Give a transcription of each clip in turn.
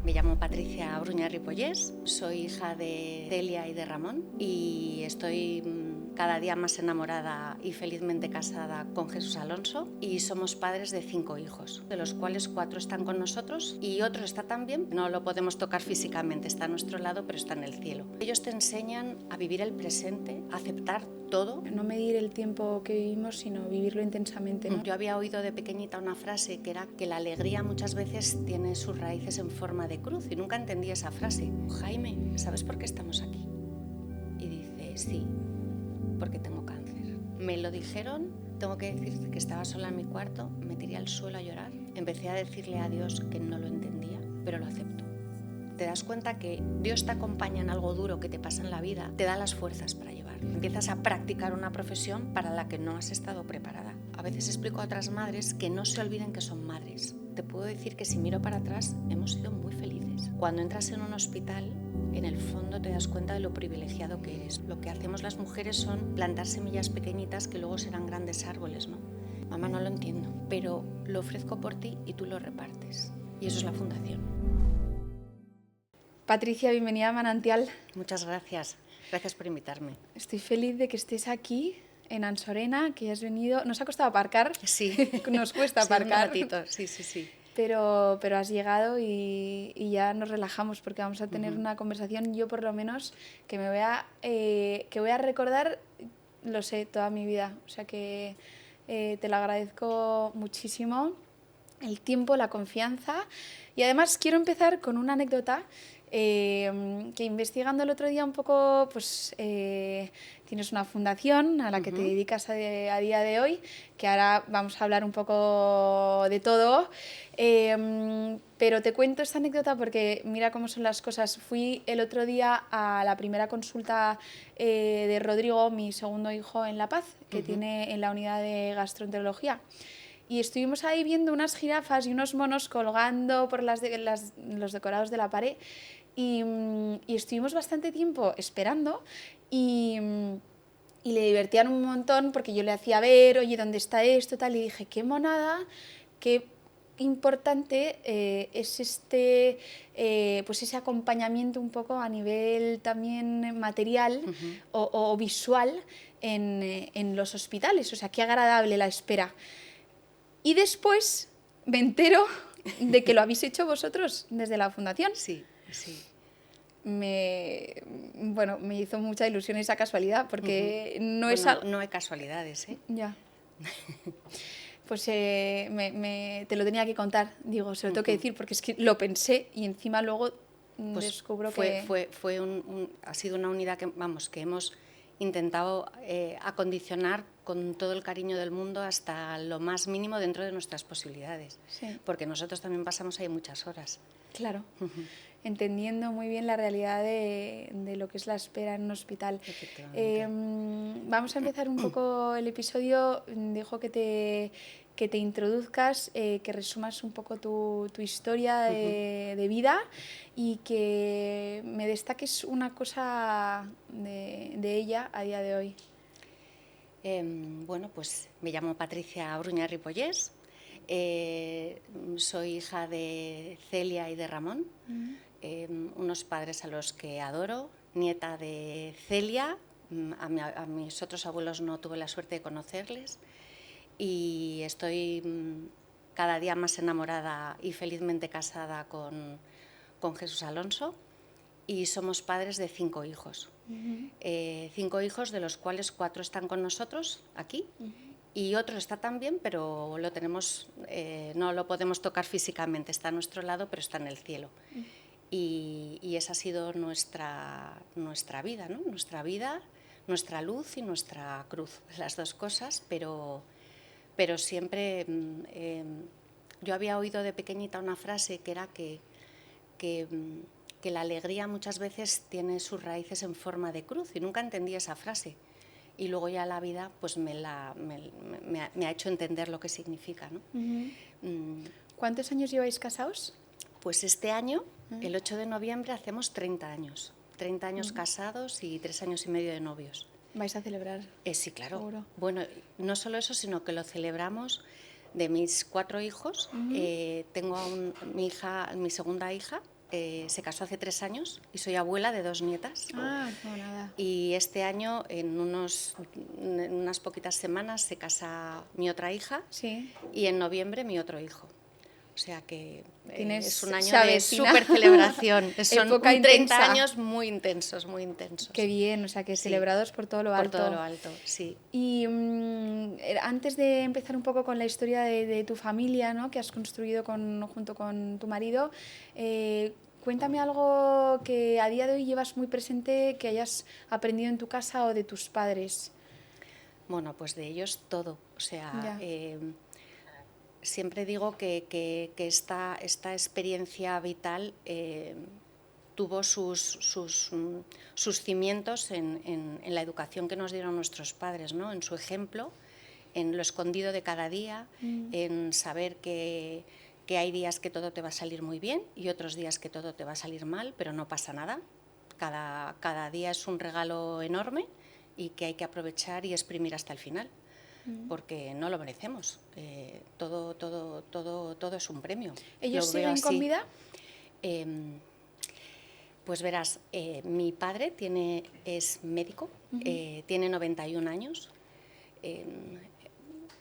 Me llamo Patricia Bruña Ripollés, soy hija de Celia y de Ramón y estoy cada día más enamorada y felizmente casada con Jesús Alonso, y somos padres de 5 hijos, de los cuales 4 están con nosotros y otro está también, no lo podemos tocar físicamente, está a nuestro lado pero está en el cielo. Ellos te enseñan a vivir el presente, a aceptar todo. No medir el tiempo que vivimos, sino vivirlo intensamente, ¿no? Yo había oído de pequeñita una frase que era que la alegría muchas veces tiene sus raíces en forma de cruz, y nunca entendí esa frase. Jaime, ¿sabes por qué estamos aquí? Y dice, sí, porque tengo cáncer. Me lo dijeron, tengo que decirte que estaba sola en mi cuarto, me tiré al suelo a llorar. Empecé a decirle a Dios que no lo entendía, pero lo acepto. Te das cuenta que Dios te acompaña en algo duro que te pasa en la vida, te da las fuerzas para llevar. Empiezas a practicar una profesión para la que no has estado preparada. A veces explico a otras madres que no se olviden que son madres. Te puedo decir que si miro para atrás, hemos sido muy felices. Cuando entras en un hospital, en el fondo te das cuenta de lo privilegiado que eres. Lo que hacemos las mujeres son plantar semillas pequeñitas que luego serán grandes árboles, ¿no? Mamá, no lo entiendo, pero lo ofrezco por ti y tú lo repartes. Y eso es la fundación. Patricia, bienvenida a Manantial. Muchas gracias. Gracias por invitarme. Estoy feliz de que estés aquí, en Ansorena, que has venido. Nos ha costado aparcar. Sí. Nos cuesta aparcar. Sí, un ratito. Sí. Pero has llegado y ya nos relajamos porque vamos a tener una conversación, yo por lo menos, que voy a recordar, lo sé, toda mi vida. O sea que te lo agradezco muchísimo, el tiempo, la confianza. Y además quiero empezar con una anécdota que, investigando el otro día un poco, pues tienes una fundación a la que te dedicas a día de hoy, que ahora vamos a hablar un poco de todo, pero te cuento esta anécdota porque mira cómo son las cosas. Fui el otro día a la primera consulta de Rodrigo, mi segundo hijo, en La Paz, que tiene en la unidad de gastroenterología. Y estuvimos ahí viendo unas jirafas y unos monos colgando por los decorados de la pared. Y estuvimos bastante tiempo esperando y le divertían un montón porque yo le hacía ver, oye, ¿dónde está esto? Tal, y dije, qué monada, qué importante es pues ese acompañamiento un poco a nivel también material o visual en los hospitales. O sea, qué agradable la espera. Y después me entero de que lo habéis hecho vosotros desde la fundación. Sí. Me hizo mucha ilusión esa casualidad, porque no es algo... No hay casualidades, ¿eh? Ya. Pues te lo tenía que contar, digo, se lo tengo que decir, porque es que lo pensé y encima luego descubro que... Ha sido una unidad que hemos intentado acondicionar con todo el cariño del mundo hasta lo más mínimo dentro de nuestras posibilidades. Sí. Porque nosotros también pasamos ahí muchas horas. Claro. Entendiendo muy bien la realidad de lo que es la espera en un hospital. Vamos a empezar un poco el episodio. Dejo que te introduzcas, que resumas un poco tu historia de vida y que me destaques una cosa de ella a día de hoy. Pues me llamo Patricia Bruña Ripollés, soy hija de Celia y de Ramón, unos padres a los que adoro, nieta de Celia. A mis otros abuelos no tuve la suerte de conocerles y estoy cada día más enamorada y felizmente casada con Jesús Alonso, y somos padres de 5 hijos. 5 hijos, de los cuales 4 están con nosotros aquí, y otro está también, pero lo tenemos, no lo podemos tocar físicamente, está a nuestro lado, pero está en el cielo. Y esa ha sido nuestra vida, ¿no? Nuestra vida, nuestra luz y nuestra cruz, las dos cosas, pero siempre... yo había oído de pequeñita una frase que era que la alegría muchas veces tiene sus raíces en forma de cruz, y nunca entendí esa frase. Y luego ya la vida pues me ha hecho entender lo que significa, ¿no? ¿Cuántos años lleváis casados? Pues este año, el 8 de noviembre, hacemos 30 años. 30 años casados y 3 años y medio de novios. ¿Vais a celebrar? Sí, claro. Seguro. Bueno, no solo eso, sino que lo celebramos de mis 4 hijos. Tengo mi segunda hija, se casó hace 3 años y soy abuela de 2 nietas. Ah, no, nada. Y este año, en unas poquitas semanas, se casa mi otra hija Sí. y en noviembre mi otro hijo. O sea que es un año se de avecina. súper celebración. Son Época 30 intensa. años muy intensos, muy intensos. Qué bien, o sea, que Sí. celebrados por todo lo alto. Por todo lo alto, sí. Y antes de empezar un poco con la historia de tu familia, ¿no?, que has construido junto con tu marido, cuéntame algo que a día de hoy llevas muy presente, que hayas aprendido en tu casa o de tus padres. Bueno, pues de ellos todo. O sea, Ya. siempre digo que esta experiencia vital tuvo sus cimientos en la educación que nos dieron nuestros padres, ¿no? En su ejemplo, en lo escondido de cada día, en saber que hay días que todo te va a salir muy bien y otros días que todo te va a salir mal, pero no pasa nada. Cada día es un regalo enorme y que hay que aprovechar y exprimir hasta el final, porque no lo merecemos. Todo es un premio. ¿Ellos Lo veo siguen con así. vida? Pues verás, mi padre es médico, tiene 91 años.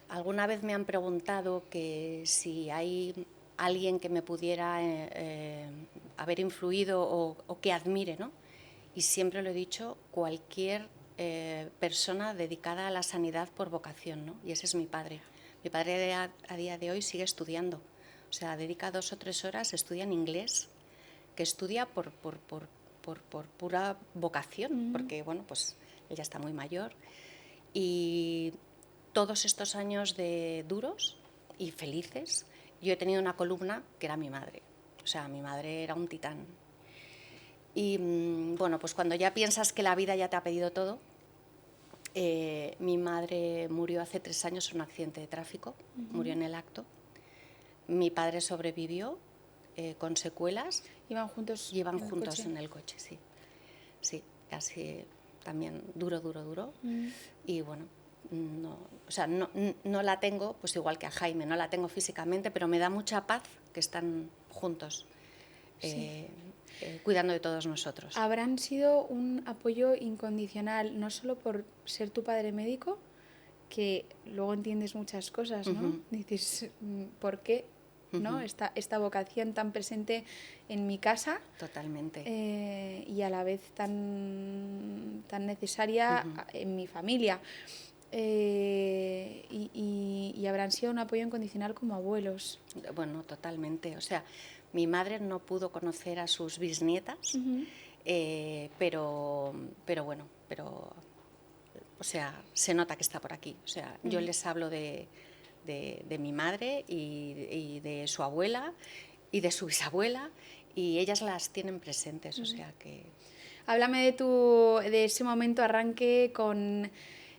Alguna vez me han preguntado que si hay alguien que me pudiera haber influido o que admire, ¿no? Y siempre lo he dicho, cualquier persona dedicada a la sanidad por vocación, ¿no? Y ese es mi padre. Mi padre a día de hoy sigue estudiando, o sea, dedica 2 o 3 horas, estudia en inglés, que estudia por pura vocación, porque, bueno, pues él ya está muy mayor. Y todos estos años de duros y felices, yo he tenido una columna que era mi madre. O sea, mi madre era un titán. Y, bueno, pues cuando ya piensas que la vida ya te ha pedido todo, mi madre murió hace 3 años en un accidente de tráfico, murió en el acto. Mi padre sobrevivió con secuelas. ¿Iban juntos? Iban en el juntos coche? en el coche, sí. Sí, así también duro. Y bueno, no la tengo, pues igual que a Jaime, no la tengo físicamente, pero me da mucha paz que están juntos, cuidando de todos nosotros. Habrán sido un apoyo incondicional, no solo por ser tu padre médico, que luego entiendes muchas cosas, ¿no? Dices, ¿por qué? ¿No? Esta vocación tan presente en mi casa. Totalmente. Y a la vez tan necesaria en mi familia. Y habrán sido un apoyo incondicional como abuelos. Bueno, totalmente. O sea, mi madre no pudo conocer a sus bisnietas, pero bueno, o sea, se nota que está por aquí. O sea, yo les hablo de mi madre y de su abuela y de su bisabuela, y ellas las tienen presentes, o sea que... Háblame de ese momento arranque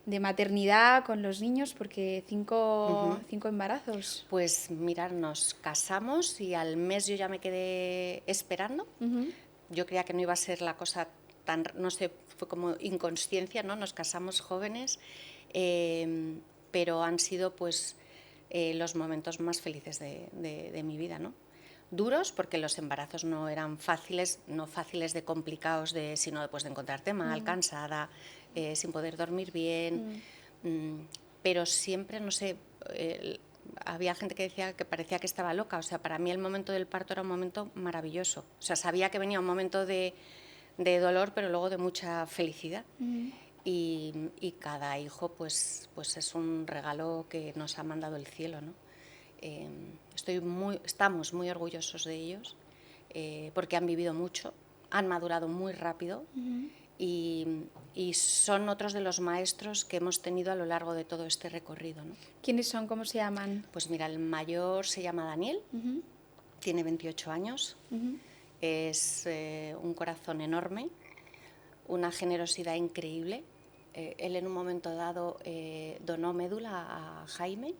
de maternidad con los niños, porque 5 embarazos. Pues mirar, nos casamos y al mes yo ya me quedé esperando. Yo creía que no iba a ser la cosa tan, no sé, fue como inconsciencia, ¿no? Nos casamos jóvenes, pero han sido pues los momentos más felices de mi vida, ¿no? Duros porque los embarazos no eran fáciles, no fáciles de complicados, sino después de encontrarte mal, cansada, sin poder dormir bien, pero siempre, no sé, había gente que decía que parecía que estaba loca. O sea, para mí el momento del parto era un momento maravilloso. O sea, sabía que venía un momento de dolor, pero luego de mucha felicidad. Y cada hijo pues es un regalo que nos ha mandado el cielo, ¿no? Estamos muy orgullosos de ellos, porque han vivido mucho, han madurado muy rápido, y son otros de los maestros que hemos tenido a lo largo de todo este recorrido, ¿no? ¿Quiénes son? ¿Cómo se llaman? Pues mira, el mayor se llama Daniel, tiene 28 años, es un corazón enorme, una generosidad increíble. Él en un momento dado donó médula a Jaime.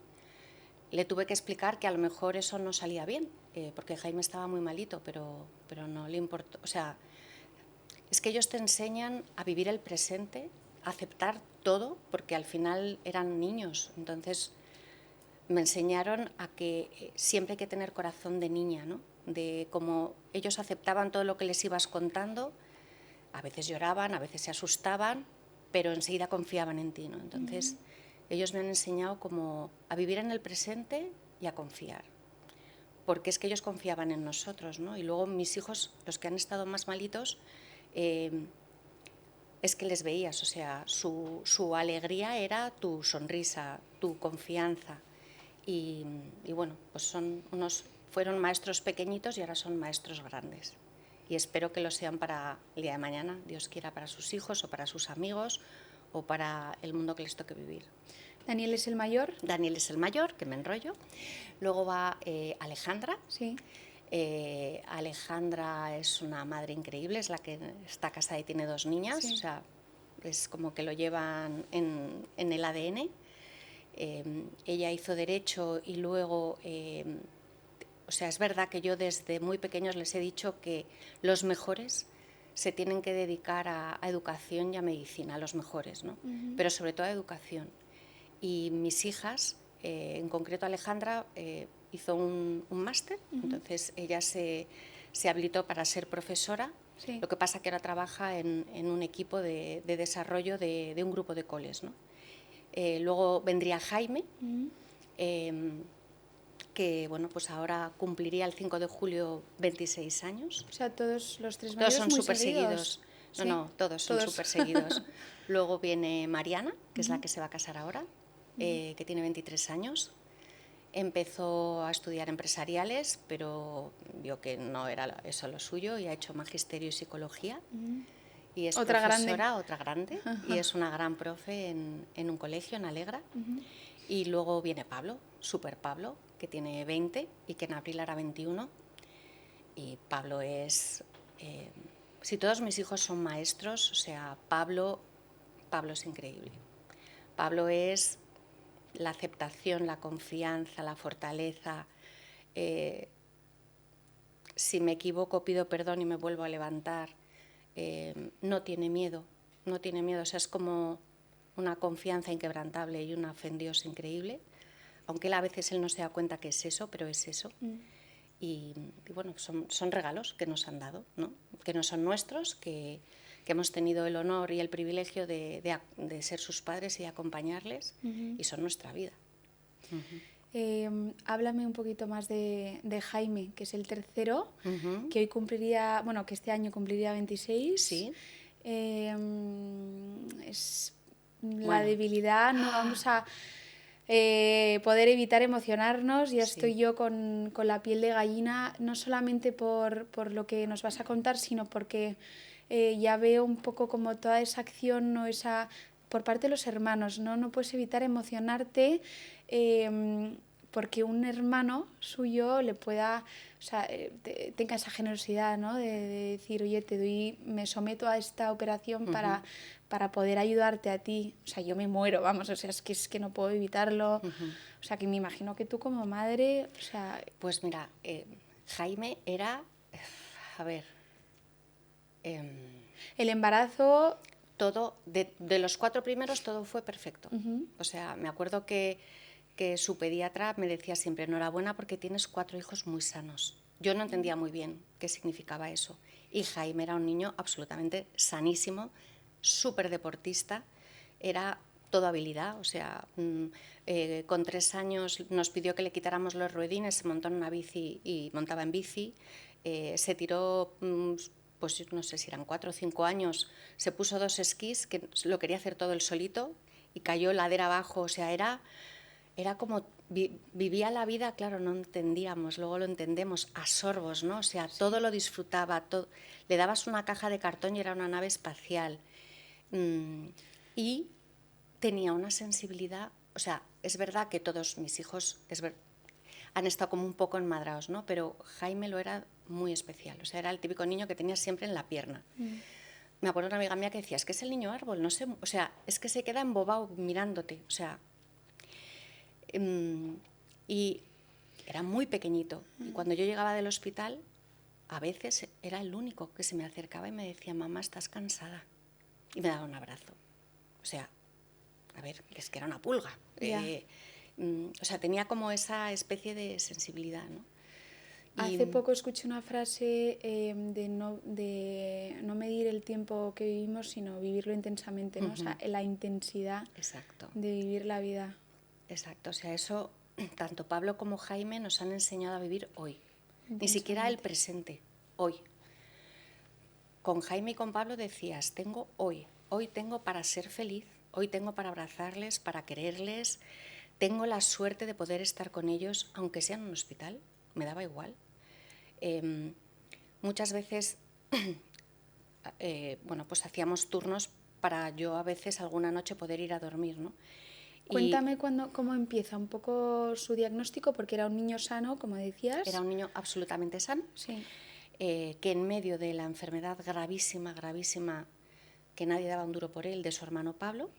Le tuve que explicar que a lo mejor eso no salía bien, porque Jaime estaba muy malito, pero no le importó. O sea, es que ellos te enseñan a vivir el presente, a aceptar todo, porque al final eran niños. Entonces me enseñaron a que siempre hay que tener corazón de niña, ¿no? de cómo ellos aceptaban todo lo que les ibas contando. A veces lloraban, a veces se asustaban, pero enseguida confiaban en ti, ¿no? Entonces, ellos me han enseñado como a vivir en el presente y a confiar, porque es que ellos confiaban en nosotros, ¿no? Y luego mis hijos, los que han estado más malitos, es que les veías, o sea, su alegría era tu sonrisa, tu confianza. Y bueno, pues fueron maestros pequeñitos y ahora son maestros grandes. Y espero que lo sean para el día de mañana, Dios quiera, para sus hijos o para sus amigos o para el mundo que les toque vivir. ¿Daniel es el mayor? Daniel es el mayor, que me enrollo. Luego va Alejandra. Sí. Alejandra es una madre increíble, es la que está casada y tiene 2 niñas, Sí. o sea, es como que lo llevan en el ADN. Ella hizo Derecho y luego, o sea, es verdad que yo desde muy pequeños les he dicho que los mejores se tienen que dedicar a educación y a medicina, los mejores, ¿no? Pero sobre todo a educación. Y mis hijas, en concreto Alejandra, hizo un máster, entonces ella se habilitó para ser profesora. Sí. Lo que pasa que ahora trabaja en un equipo de desarrollo de un grupo de coles, ¿no? Luego vendría Jaime, que bueno, pues ahora cumpliría el 5 de julio 26 años. O sea, todos los 3 Todos mayores son muy súper seguidos. No, Sí. no, todos son súper seguidos. Luego viene Mariana, que es la que se va a casar ahora, que tiene 23 años. Empezó a estudiar empresariales, pero vio que no era eso lo suyo y ha hecho magisterio y psicología. Y es Otra profesora, otra grande, y es una gran profe en un colegio, en Alegra. Y luego viene Pablo, Super Pablo, que tiene 20 y que en abril hará 21. Y Pablo es... si todos mis hijos son maestros, o sea, Pablo es increíble. Pablo es la aceptación, la confianza, la fortaleza. Si me equivoco, pido perdón y me vuelvo a levantar. No tiene miedo, no tiene miedo. O sea, es como una confianza inquebrantable y una fe en Dios increíble. Aunque a veces él no se da cuenta que es eso, pero es eso. Y bueno, son regalos que nos han dado, ¿no? Que no son nuestros, que hemos tenido el honor y el privilegio de ser sus padres y acompañarles, y son nuestra vida. Háblame un poquito más de Jaime, que es el tercero, Uh-huh. que hoy cumpliría, bueno, que este año cumpliría 26. Sí. Es la debilidad, no vamos a poder evitar emocionarnos. Ya estoy yo con la piel de gallina, no solamente por lo que nos vas a contar, sino porque ya veo un poco como toda esa acción o esa por parte de los hermanos, ¿no? No puedes evitar emocionarte porque un hermano suyo le pueda, o sea, tenga esa generosidad, ¿no? De decir, oye, me someto a esta operación para poder ayudarte a ti. O sea, yo me muero, vamos, o sea, es que no puedo evitarlo. O sea, que me imagino que tú como madre, o sea... Pues mira, Jaime era, a ver... el embarazo... Todo, de los 4 primeros, todo fue perfecto. O sea, me acuerdo que su pediatra me decía siempre, enhorabuena porque tienes 4 hijos muy sanos. Yo no entendía muy bien qué significaba eso. Y Jaime era un niño absolutamente sanísimo, súper deportista, era toda habilidad. O sea, con 3 años nos pidió que le quitáramos los ruedines, se montó en una bici y montaba en bici, se tiró... pues no sé si eran 4 o 5 años, se puso 2 esquís, que lo quería hacer todo él solito, y cayó ladera abajo. O sea, era como, vivía la vida, claro, no entendíamos, luego lo entendemos, a sorbos, ¿no? O sea, todo lo disfrutaba, le dabas una caja de cartón y era una nave espacial. Y tenía una sensibilidad, o sea, es verdad que todos mis hijos han estado como un poco enmadrados, ¿no? Pero Jaime lo era muy especial, o sea, era el típico niño que tenía siempre en la pierna. Me acuerdo de una amiga mía que decía, es que es el niño árbol, no sé, o sea, es que se queda embobado mirándote, o sea, y era muy pequeñito. Y cuando yo llegaba del hospital, a veces era el único que se me acercaba y me decía, mamá, ¿estás cansada? Y me daba un abrazo. O sea, a ver, es que era una pulga. O sea, tenía como esa especie de sensibilidad, ¿no? Hace poco escuché una frase de no medir el tiempo que vivimos, sino vivirlo intensamente, ¿no? O sea, la intensidad Exacto. de vivir la vida. Exacto, o sea, eso tanto Pablo como Jaime nos han enseñado a vivir hoy. Ni siquiera el presente, hoy. Con Jaime y con Pablo decías, tengo hoy tengo para ser feliz, hoy tengo para abrazarles, para quererles, tengo la suerte de poder estar con ellos, aunque sea en un hospital, me daba igual. Muchas veces, bueno, pues hacíamos turnos para yo a veces alguna noche poder ir a dormir, ¿no? Cuéntame cómo empieza un poco su diagnóstico, porque era un niño sano, como decías. Era un niño absolutamente sano, sí. Que en medio de la enfermedad gravísima, que nadie daba un duro por él, de su hermano Pablo,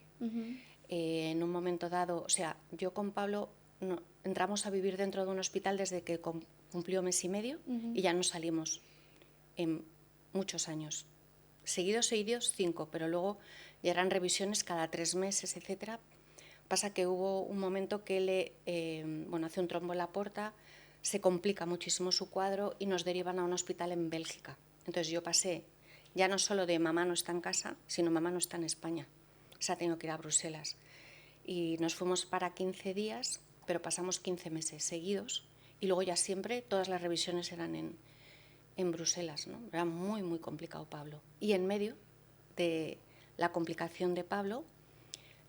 en un momento dado, o sea, yo con Pablo entramos a vivir dentro de un hospital desde que cumplió mes y medio y ya no salimos en muchos años. Seguidos 5, pero luego ya eran revisiones cada 3 meses, etcétera. Pasa que hubo un momento que él hace un trombo en la aorta, se complica muchísimo su cuadro y nos derivan a un hospital en Bélgica. Entonces yo pasé ya no solo de mamá no está en casa, sino mamá no está en España. Se ha tenido que ir a Bruselas. Y nos fuimos para 15 días, pero pasamos 15 meses seguidos y luego ya siempre todas las revisiones eran en Bruselas, ¿no? Era muy, muy complicado Pablo. Y en medio de la complicación de Pablo,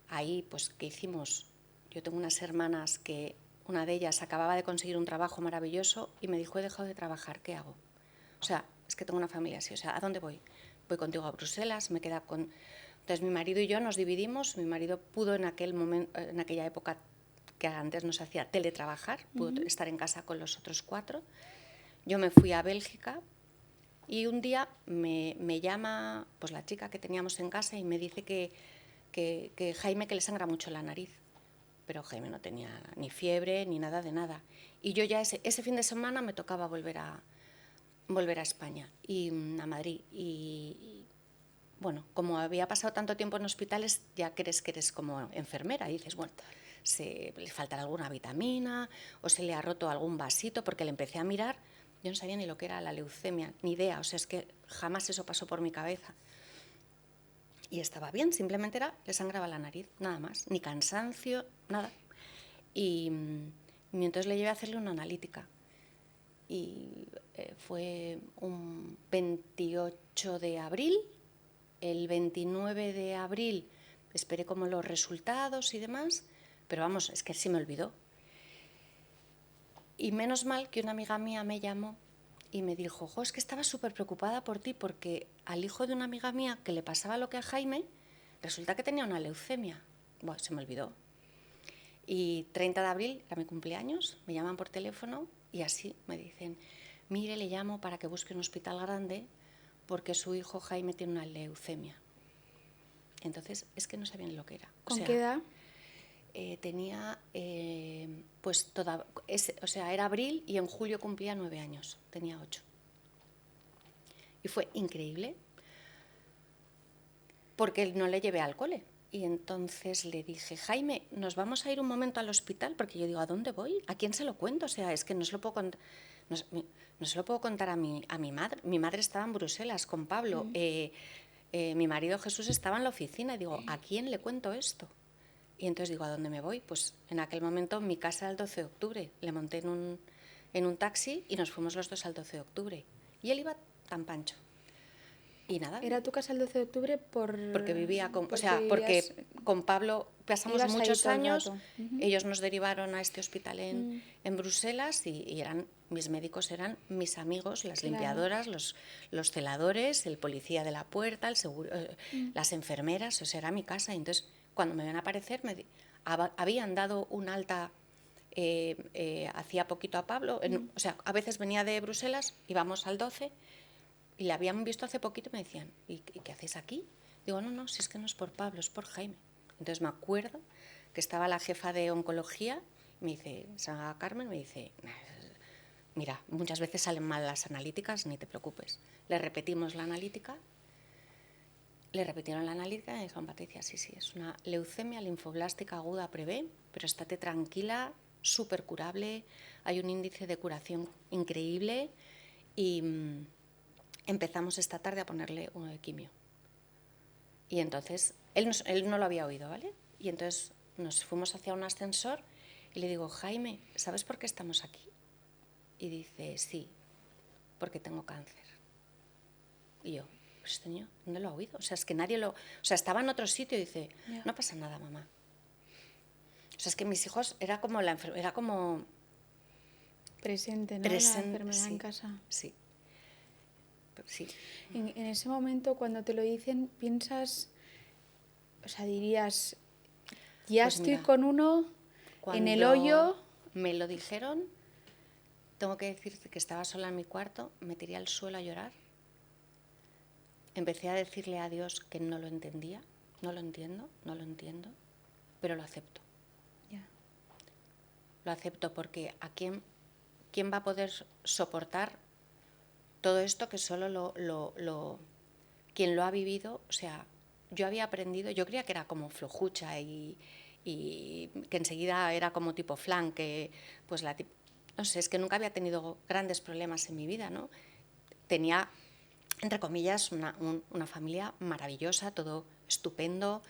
ahí, pues, ¿qué hicimos? Yo tengo unas hermanas que una de ellas acababa de conseguir un trabajo maravilloso y me dijo, he dejado de trabajar, ¿qué hago? O sea, es que tengo una familia así, o sea, ¿a dónde voy? Voy contigo a Bruselas, me queda con... Entonces mi marido y yo nos dividimos, mi marido pudo en aquella época que antes nos hacía teletrabajar, pudo estar en casa con los otros 4. Yo me fui a Bélgica y un día me llama pues la chica que teníamos en casa y me dice que Jaime que le sangra mucho la nariz. Pero Jaime no tenía ni fiebre ni nada de nada. Y yo ya ese fin de semana me tocaba volver a España y a Madrid. Y como había pasado tanto tiempo en hospitales, ya crees que eres como enfermera y dices, bueno, le faltará alguna vitamina o se le ha roto algún vasito, porque le empecé a mirar, yo no sabía ni lo que era la leucemia, ni idea, o sea, es que jamás eso pasó por mi cabeza. Y estaba bien, simplemente le sangraba la nariz, nada más, ni cansancio, nada. Y entonces le llevé a hacerle una analítica. Y fue un 28 de abril, el 29 de abril esperé como los resultados y demás, pero vamos, es que sí me olvidó. Y menos mal que una amiga mía me llamó y me dijo, es que estaba súper preocupada por ti porque al hijo de una amiga mía que le pasaba lo que a Jaime, resulta que tenía una leucemia. Bueno, se me olvidó. Y 30 de abril era mi cumpleaños, me llaman por teléfono y así me dicen, mire, le llamo para que busque un hospital grande porque su hijo Jaime tiene una leucemia. Entonces, es que no sabían lo que era. ¿Con qué edad? Tenía, era abril y en julio cumplía 9 años, tenía 8. Y fue increíble porque no le llevé al cole. Y entonces le dije, Jaime, nos vamos a ir un momento al hospital, porque yo digo, ¿a dónde voy? ¿A quién se lo cuento? O sea, es que no se lo puedo contar, no se lo puedo contar a mi madre. Mi madre estaba en Bruselas con Pablo. Mi marido Jesús estaba en la oficina y digo, ¿a quién le cuento esto? Y entonces digo, ¿a dónde me voy? Pues en aquel momento mi casa era el 12 de octubre. Le monté en un taxi y nos fuimos los dos al 12 de octubre. Y él iba tan pancho. Y nada. ¿Era tu casa el 12 de octubre porque vivía con... porque con Pablo pasamos muchos años. Ellos nos derivaron a este hospital en Bruselas y mis médicos eran mis amigos, las limpiadoras, los celadores, el policía de la puerta, el seguro, las enfermeras, o sea, era mi casa. Y entonces, cuando me ven a aparecer, habían dado un alta hacía poquito a Pablo. O sea, a veces venía de Bruselas, íbamos al 12 y la habían visto hace poquito y me decían, ¿y qué hacéis aquí? Digo, no, si es que no es por Pablo, es por Jaime. Entonces me acuerdo que estaba la jefa de oncología, me dice, Sara Carmen, me dice, mira, muchas veces salen mal las analíticas, ni te preocupes. Le repetimos la analítica, le repitieron la analítica y me dijeron, Patricia, sí, es una leucemia linfoblástica aguda prevé, pero estate tranquila, súper curable, hay un índice de curación increíble y empezamos esta tarde a ponerle uno de quimio. Y entonces, él no lo había oído, ¿vale? Y entonces nos fuimos hacia un ascensor y le digo, Jaime, ¿sabes por qué estamos aquí? Y dice, sí, porque tengo cáncer. Y yo, pues este niño, ¿dónde lo ha oído? O sea, es que nadie lo... O sea, estaba en otro sitio y dice, no pasa nada, mamá. O sea, es que mis hijos, era como la enfermedad, era como... Presente, ¿no? La enfermedad sí, en casa. Sí. Sí. En ese momento, cuando te lo dicen, piensas, o sea, dirías, ya Pues estoy mira, con uno en el cuando hoyo. me lo dijeron, tengo que decirte que estaba sola en mi cuarto, me tiré al suelo a llorar. Empecé a decirle a Dios que no lo entendía, no lo entiendo, pero lo acepto. Yeah. Lo acepto porque ¿quién va a poder soportar todo esto que solo quien lo ha vivido? O sea, yo había aprendido, yo creía que era como flojucha y que enseguida era como tipo flan, que pues no sé, es que nunca había tenido grandes problemas en mi vida, ¿no? Tenía, entre comillas, una familia maravillosa, todo estupendo,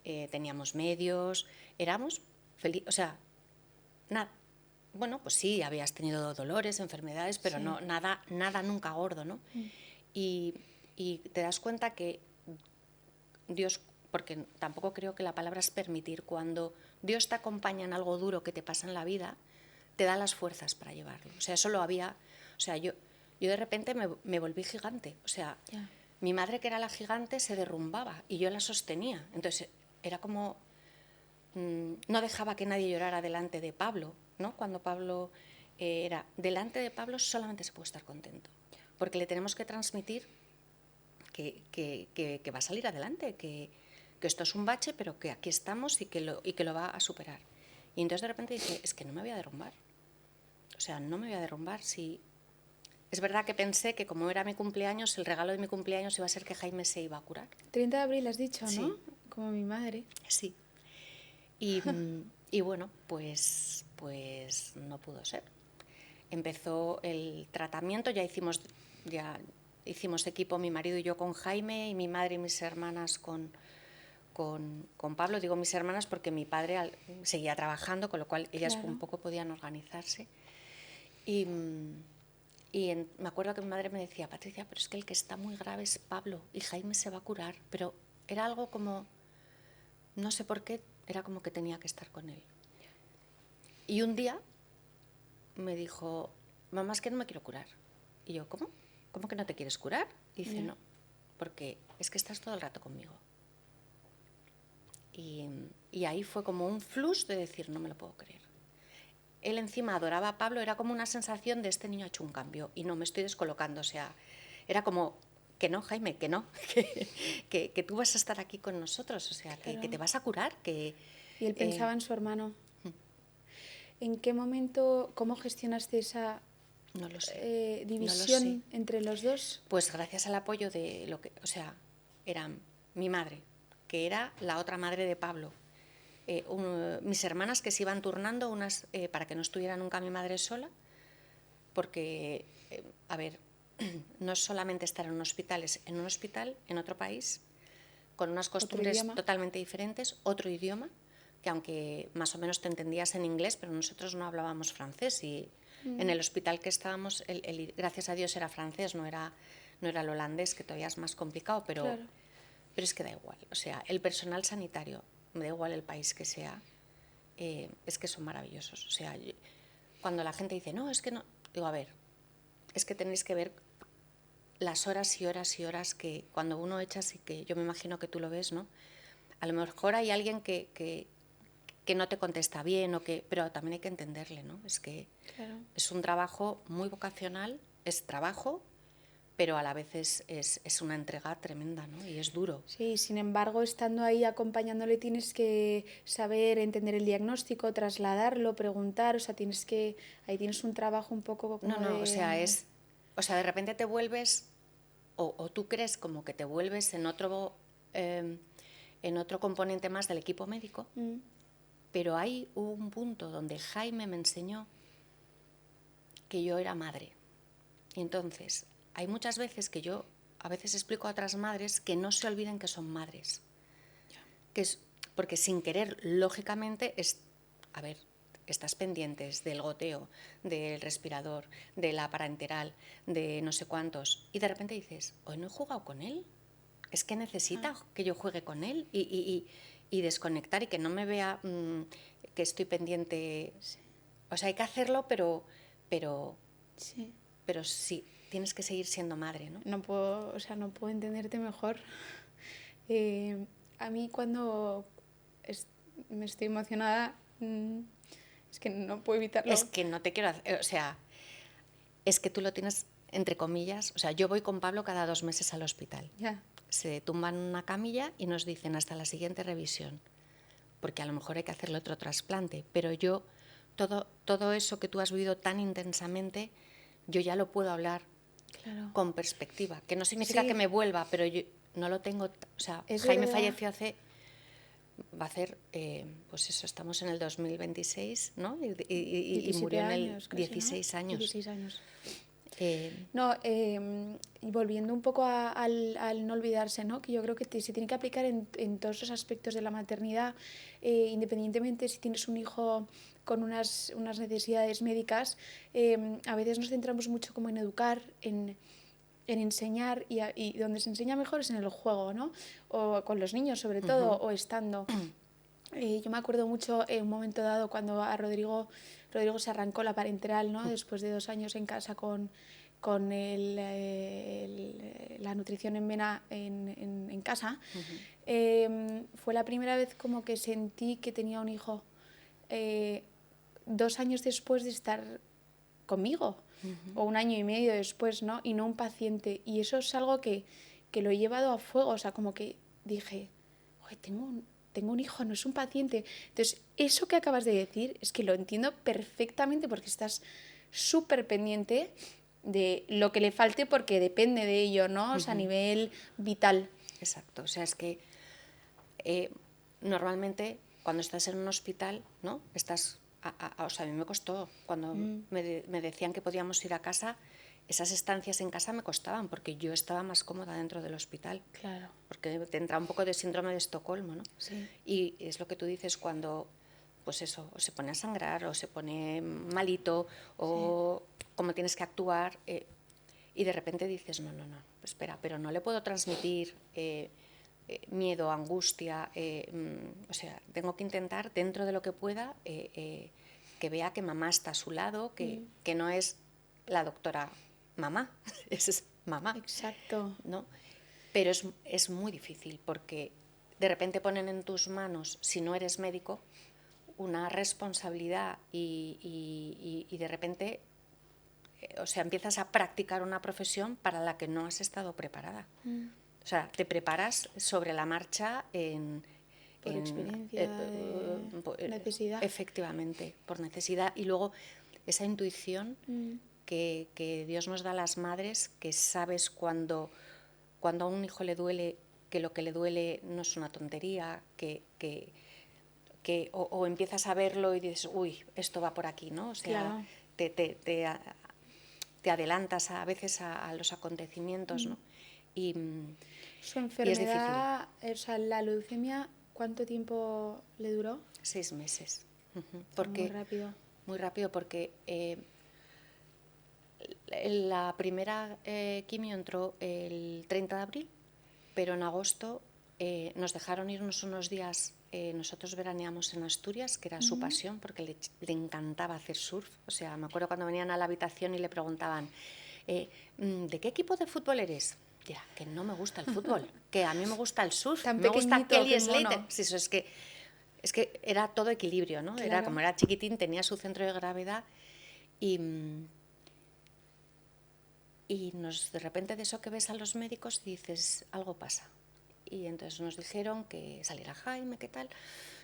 teníamos medios, éramos felices, o sea, nada. Bueno, pues sí, habías tenido dolores, enfermedades, pero Sí. no, nada nunca gordo, ¿no? Y te das cuenta que Dios, porque tampoco creo que la palabra es permitir, cuando Dios te acompaña en algo duro que te pasa en la vida, te da las fuerzas para llevarlo. O sea, eso lo había... O sea, yo de repente me volví gigante. O sea, mi madre, que era la gigante, se derrumbaba y yo la sostenía. Entonces, era como... no dejaba que nadie llorara delante de Pablo, ¿no? Cuando Pablo era... Delante de Pablo solamente se puede estar contento, porque le tenemos que transmitir que va a salir adelante, que esto es un bache, pero que aquí estamos y que lo va a superar. Y entonces de repente dije, es que no me voy a derrumbar. O sea, no me voy a derrumbar. Si... Es verdad que pensé que como era mi cumpleaños, el regalo de mi cumpleaños iba a ser que Jaime se iba a curar. 30 de abril has dicho, Sí. ¿no? Como mi madre. Sí. Y bueno, pues no pudo ser. Empezó el tratamiento, ya hicimos equipo mi marido y yo con Jaime, y mi madre y mis hermanas con Pablo. Digo mis hermanas porque mi padre seguía trabajando, con lo cual ellas un poco podían organizarse. Y me acuerdo que mi madre me decía, Patricia, pero es que el que está muy grave es Pablo y Jaime se va a curar. Pero era algo como, no sé por qué, era como que tenía que estar con él. Y un día me dijo, mamá, es que no me quiero curar. Y yo, ¿cómo? ¿Cómo que no te quieres curar? Y dice, no, porque es que estás todo el rato conmigo. Y ahí fue como un flush de decir, no me lo puedo creer. Él encima adoraba a Pablo, era como una sensación de este niño ha hecho un cambio y no me estoy descolocando. O sea, era como, que no, Jaime, que no, que tú vas a estar aquí con nosotros, o sea, que te vas a curar. Y él pensaba en su hermano. ¿En qué momento, cómo gestionaste esa no lo sé, división no lo sé. entre los dos? Pues gracias al apoyo de era mi madre, que era la otra madre de Pablo, mis hermanas que se iban turnando, unas para que no estuviera nunca mi madre sola, porque, a ver, no es solamente estar en un hospital, es en un hospital, en otro país, con unas costumbres totalmente diferentes, otro idioma, que aunque más o menos te entendías en inglés, pero nosotros no hablábamos francés, y en el hospital que estábamos, gracias a Dios era francés, no era el holandés, que todavía es más complicado, pero es que da igual. O sea, el personal sanitario, me da igual el país que sea, es que son maravillosos. O sea, cuando la gente dice, no, es que no, digo, a ver, es que tenéis que ver las horas y horas y horas que cuando uno echa, así que yo me imagino que tú lo ves, ¿no? A lo mejor hay alguien que no te contesta bien, pero también hay que entenderle, ¿no? Es que es un trabajo muy vocacional, es trabajo, pero a la vez es una entrega tremenda, ¿no? Y es duro. Sí, sin embargo, estando ahí acompañándole tienes que saber entender el diagnóstico, trasladarlo, preguntar, o sea, ahí tienes un trabajo un poco como o sea, de repente te vuelves, o tú crees como que te vuelves en otro componente más del equipo médico, pero hay un punto donde Jaime me enseñó que yo era madre. Y entonces, hay muchas veces que yo a veces explico a otras madres que no se olviden que son madres. Que es, porque sin querer, lógicamente, a ver, estás pendientes del goteo, del respirador, de la parenteral, de no sé cuántos, y de repente dices, hoy no he jugado con él, es que necesita que yo juegue con él y desconectar y que no me vea que estoy pendiente. Sí. O sea, hay que hacerlo, pero sí. Pero sí, tienes que seguir siendo madre, ¿no? No puedo entenderte mejor. A mí cuando me estoy emocionada, es que no puedo evitarlo. Es que no te quiero hacer, o sea, es que tú lo tienes entre comillas, o sea, yo voy con Pablo cada 2 meses al hospital. Ya. Se tumban en una camilla y nos dicen hasta la siguiente revisión, porque a lo mejor hay que hacerle otro trasplante, pero yo, todo eso que tú has vivido tan intensamente, yo ya lo puedo hablar con perspectiva, que no significa que me vuelva, pero yo no lo tengo, o sea, es Jaime verdad. falleció va a hacer, pues eso, estamos en el 2026, ¿no? Y murió en el 16 años. 16 años. No, y volviendo un poco al no olvidarse, ¿no? Que yo creo que se tiene que aplicar en todos los aspectos de la maternidad, independientemente si tienes un hijo con unas necesidades médicas, a veces nos centramos mucho como en educar, en enseñar, y donde se enseña mejor es en el juego, ¿no? O con los niños sobre todo, o estando. Yo me acuerdo mucho en un momento dado cuando a Rodrigo se arrancó la parenteral, ¿no? Después de 2 años en casa con la nutrición en vena en casa. Fue la primera vez como que sentí que tenía un hijo 2 años después de estar conmigo, o 1 año y medio después, ¿no? Y no un paciente. Y eso es algo que lo he llevado a fuego, o sea, como que dije, oye, tengo un hijo, no es un paciente. Entonces, eso que acabas de decir es que lo entiendo perfectamente porque estás súper pendiente de lo que le falte porque depende de ello, ¿no? O sea, a nivel vital. Exacto, o sea, es que normalmente cuando estás en un hospital, ¿no? O sea, a mí me costó, cuando me decían que podíamos ir a casa, esas estancias en casa me costaban porque yo estaba más cómoda dentro del hospital. Claro. Porque te entra un poco de síndrome de Estocolmo, ¿no? Sí. Y es lo que tú dices cuando, pues eso, o se pone a sangrar, o se pone malito, o cómo tienes que actuar, y de repente dices, no, espera, pero no le puedo transmitir miedo, angustia, o sea, tengo que intentar, dentro de lo que pueda, que vea que mamá está a su lado, que no es la doctora mamá, es mamá. Exacto. ¿No? Pero es muy difícil porque de repente ponen en tus manos, si no eres médico, una responsabilidad y de repente, o sea, empiezas a practicar una profesión para la que no has estado preparada. O sea, te preparas sobre la marcha por experiencia, necesidad. Efectivamente, por necesidad. Y luego esa intuición que Dios nos da a las madres, que sabes cuando a un hijo le duele, que lo que le duele no es una tontería, o empiezas a verlo y dices, uy, esto va por aquí, ¿no? O sea, claro. te adelantas a veces a los acontecimientos, ¿no? Y su enfermedad, o sea, la leucemia, ¿cuánto tiempo le duró? 6 meses. Porque, muy rápido. Muy rápido porque la primera quimio entró el 30 de abril, pero en agosto nos dejaron irnos unos días. Nosotros veraneamos en Asturias, que era su pasión, porque le encantaba hacer surf. O sea, me acuerdo cuando venían a la habitación y le preguntaban, ¿de qué equipo de fútbol eres? Ya, que no me gusta el fútbol, que a mí me gusta el surf, Tan me gusta Kelly Slater. Slater. Sí, eso es que era todo equilibrio, ¿no? Claro. Era como era chiquitín, tenía su centro de gravedad y de repente de eso que ves a los médicos dices, algo pasa. Y entonces nos dijeron que saliera Jaime, ¿qué tal?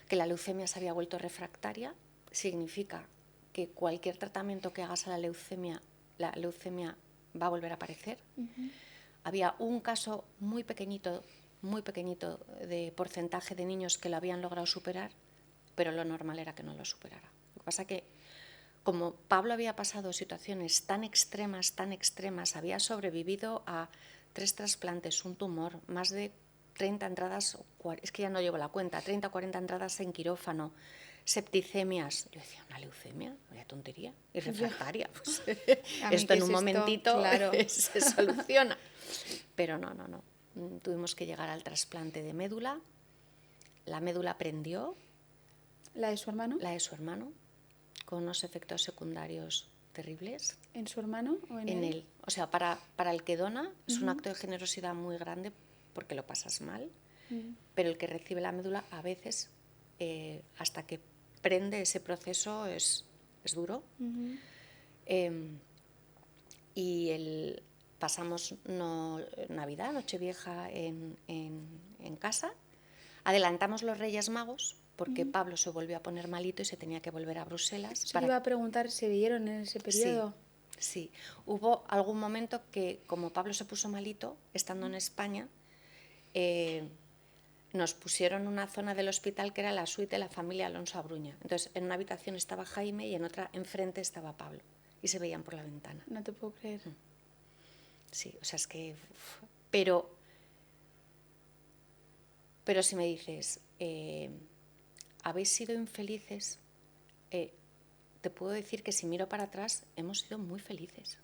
Que la leucemia se había vuelto refractaria. Significa que cualquier tratamiento que hagas a la leucemia va a volver a aparecer. Había un caso muy pequeñito de porcentaje de niños que lo habían logrado superar, pero lo normal era que no lo superara. Lo que pasa es que como Pablo había pasado situaciones tan extremas, había sobrevivido a 3 trasplantes, un tumor, más de 30 entradas, es que ya no llevo la cuenta, 30 o 40 entradas en quirófano, septicemias. Yo decía, ¿una leucemia? Vaya tontería. Y refractaria. Pues, A mí, esto ¿qué en es un esto? momentito Claro. se soluciona. Pero no. Tuvimos que llegar al trasplante de médula. La médula prendió, ¿La de su hermano? la de su hermano, con unos efectos secundarios terribles. ¿En su hermano o en En él? él. O sea, para el que dona es un acto de generosidad muy grande porque lo pasas mal, pero el que recibe la médula a veces, hasta que prende ese proceso, es duro. Pasamos Navidad, Nochevieja en casa, adelantamos los Reyes Magos porque Pablo se volvió a poner malito y se tenía que volver a Bruselas. Eso te iba a preguntar, ¿se vieron en ese periodo? Sí. Hubo algún momento que, como Pablo se puso malito, estando en España, nos pusieron una zona del hospital que era la suite de la familia Alonso Abruña. Entonces, en una habitación estaba Jaime y en otra enfrente estaba Pablo. Y se veían por la ventana. No te puedo creer. Sí, o sea, es que... Pero si me dices, ¿habéis sido infelices? Te puedo decir que si miro para atrás, hemos sido muy felices.